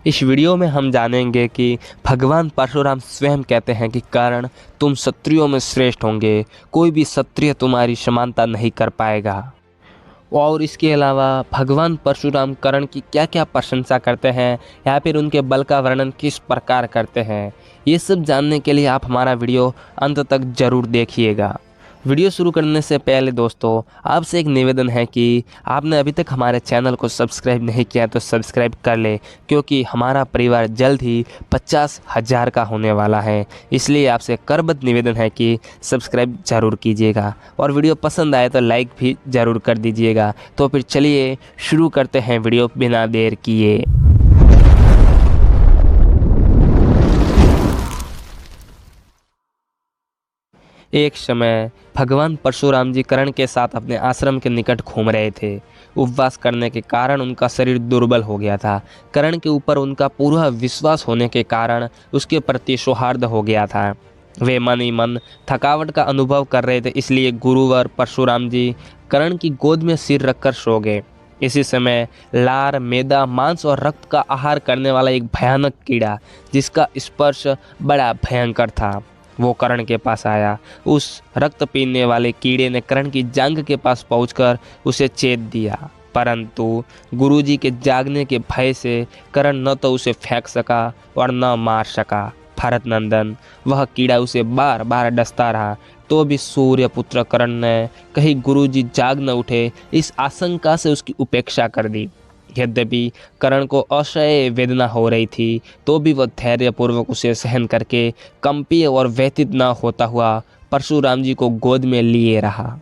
इस वीडियो में हम जानेंगे कि भगवान परशुराम स्वयं कहते हैं कि कर्ण, तुम क्षत्रियों में श्रेष्ठ होंगे, कोई भी क्षत्रिय तुम्हारी समानता नहीं कर पाएगा। और इसके अलावा भगवान परशुराम कर्ण की क्या क्या प्रशंसा करते हैं या फिर उनके बल का वर्णन किस प्रकार करते हैं, ये सब जानने के लिए आप हमारा वीडियो अंत तक ज़रूर देखिएगा। वीडियो शुरू करने से पहले दोस्तों आपसे एक निवेदन है कि आपने अभी तक हमारे चैनल को सब्सक्राइब नहीं किया तो सब्सक्राइब कर ले, क्योंकि हमारा परिवार जल्द ही 50,000 का होने वाला है। इसलिए आपसे करबद्ध निवेदन है कि सब्सक्राइब ज़रूर कीजिएगा और वीडियो पसंद आए तो लाइक भी ज़रूर कर दीजिएगा। तो फिर चलिए शुरू करते हैं वीडियो बिना देर किए। एक समय भगवान परशुराम जी कर्ण के साथ अपने आश्रम के निकट घूम रहे थे। उपवास करने के कारण उनका शरीर दुर्बल हो गया था। कर्ण के ऊपर उनका पूरा विश्वास होने के कारण उसके प्रति सौहार्द हो गया था। वे मन ही मन थकावट का अनुभव कर रहे थे, इसलिए गुरुवर परशुराम जी कर्ण की गोद में सिर रखकर सो गए। इसी समय लार, मैदा, मांस और रक्त का आहार करने वाला एक भयानक कीड़ा, जिसका स्पर्श बड़ा भयंकर था, वो कर्ण के पास आया। उस रक्त पीने वाले कीड़े ने कर्ण की जांघ के पास पहुंचकर उसे छेद दिया, परंतु गुरुजी के जागने के भय से कर्ण न तो उसे फेंक सका और न मार सका। भरत नंदन, वह कीड़ा उसे बार बार डसता रहा, तो भी सूर्यपुत्र कर्ण ने कहीं गुरुजी जाग न उठे इस आशंका से उसकी उपेक्षा कर दी। यद्यपि कर्ण को असह्य वेदना हो रही थी, तो भी वह धैर्यपूर्वक उसे सहन करके कंपित और व्यथित न होता हुआ परशुराम जी को गोद में लिए रहा।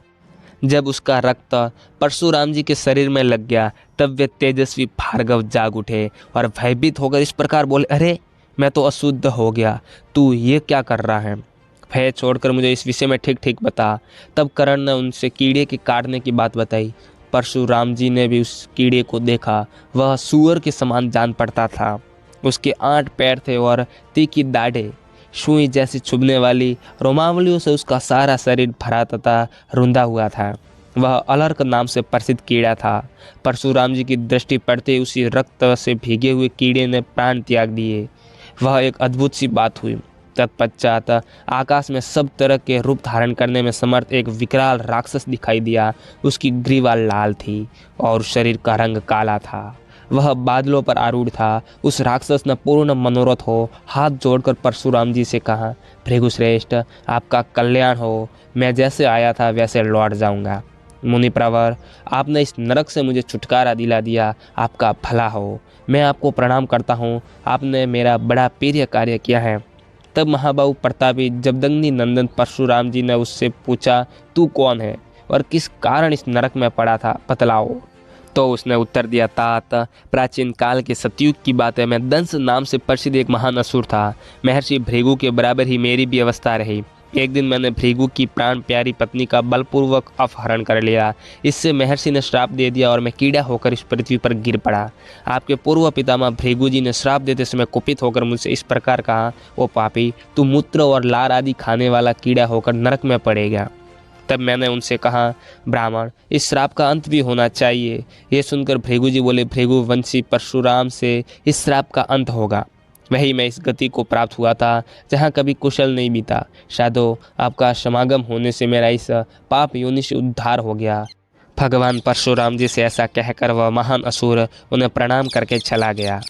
जब उसका रक्त परशुराम जी के शरीर में लग गया, तब वे तेजस्वी भार्गव जाग उठे और भयभीत होकर इस प्रकार बोले, अरे मैं तो अशुद्ध हो गया, तू ये क्या कर रहा है? भय छोड़कर मुझे इस विषय में ठीक ठीक बता। तब कर्ण ने उनसे कीड़े के काटने की बात बताई। परशुराम जी ने भी उस कीड़े को देखा। वह सूअर के समान जान पड़ता था। उसके 8 पैर थे और तीखी दाढ़ें, सुई जैसी चुभने वाली रोमावलियों से उसका सारा शरीर भरा तथा रुंधा हुआ था। वह अलर्क नाम से प्रसिद्ध कीड़ा था। परशुराम जी की दृष्टि पड़ते ही उसी रक्त से भीगे हुए कीड़े ने प्राण त्याग दिए। वह एक अद्भुत सी बात हुई। तत्पश्चात आकाश में सब तरह के रूप धारण करने में समर्थ एक विकराल राक्षस दिखाई दिया। उसकी ग्रीवा लाल थी और शरीर का रंग काला था। वह बादलों पर आरूढ़ था। उस राक्षस ने पूर्ण मनोरथ हो हाथ जोड़कर परशुराम जी से कहा, भृगुश्रेष्ठ, आपका कल्याण हो। मैं जैसे आया था वैसे लौट जाऊंगा। मुनि प्रवर, आपने इस नरक से मुझे छुटकारा दिला दिया, आपका भला हो। मैं आपको प्रणाम करता हूँ, आपने मेरा बड़ा प्रिय कार्य किया है। तब महाबाहु प्रतापी जमदग्नि नंदन परशुराम जी ने उससे पूछा, तू कौन है और किस कारण इस नरक में पड़ा था, बतलाओ। तो उसने उत्तर दिया, तात, प्राचीन काल के सतयुग की बात है। मैं दंस नाम से प्रसिद्ध एक महान असुर था। महर्षि भृगु के बराबर ही मेरी भी अवस्था रही। एक दिन मैंने भृगु की प्राण प्यारी पत्नी का बलपूर्वक अपहरण कर लिया। इससे महर्षि ने श्राप दे दिया और मैं कीड़ा होकर इस पृथ्वी पर गिर पड़ा। आपके पूर्व पितामह भृगु जी ने श्राप देते समय कुपित होकर मुझसे इस प्रकार कहा, ओ पापी, तू मूत्र और लार आदि खाने वाला कीड़ा होकर नरक में पड़ेगा। तब मैंने उनसे कहा, ब्राह्मण, इस श्राप का अंत भी होना चाहिए। ये सुनकर भृगु जी बोले, भृगु वंशी परशुराम से इस श्राप का अंत होगा। वही मैं इस गति को प्राप्त हुआ था जहाँ कभी कुशल नहीं बीता। साधो, आपका समागम होने से मेरा इस पाप योनि से उद्धार हो गया। भगवान परशुराम जी से ऐसा कहकर वह महान असुर उन्हें प्रणाम करके चला गया।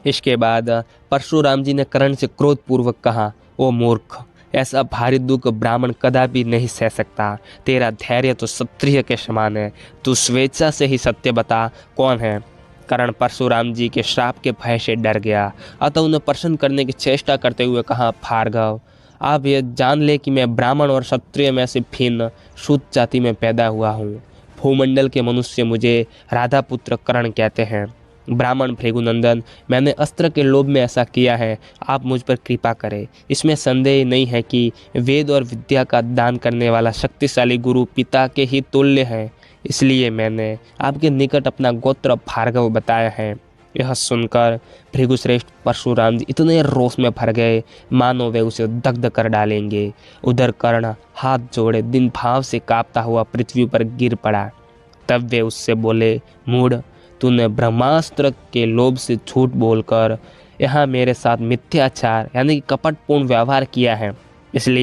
इसके बाद परशुराम जी ने कर्ण से क्रोधपूर्वक कहा, ओ मूर्ख, ऐसा भारी दुख ब्राह्मण कदापि नहीं सह सकता। तेरा धैर्य तो क्षत्रिय के समान है। तू स्वेच्छा से ही सत्य बता, कौन है? कर्ण परशुराम जी के श्राप के भय से डर गया, अतः उन्हें प्रसन्न करने की चेष्टा करते हुए कहा, भार्गव, आप यह जान ले कि मैं ब्राह्मण और क्षत्रिय में से भिन्न शुद्ध जाति में पैदा हुआ हूँ। भूमंडल के मनुष्य मुझे राधा पुत्र कर्ण कहते हैं। ब्राह्मण भृगुनंदन, मैंने अस्त्र के लोभ में ऐसा किया है, आप मुझ पर कृपा करें। इसमें संदेह नहीं है कि वेद और विद्या का दान करने वाला शक्तिशाली गुरु पिता के ही तुल्य है, इसलिए मैंने आपके निकट अपना गोत्र भार्गव बताया है। यह सुनकर भृगुश्रेष्ठ परशुराम जी इतने रोष में भर गए मानो वे उसे दग्ध कर डालेंगे। उधर कर्ण हाथ जोड़े दिन भाव से कांपता हुआ पृथ्वी पर गिर पड़ा। तब वे उससे बोले, मूढ़, तूने ब्रह्मास्त्र के लोभ से झूठ बोलकर यहाँ मेरे साथ मिथ्याचार यानी कि कपटपूर्ण व्यवहार किया है, इसलिए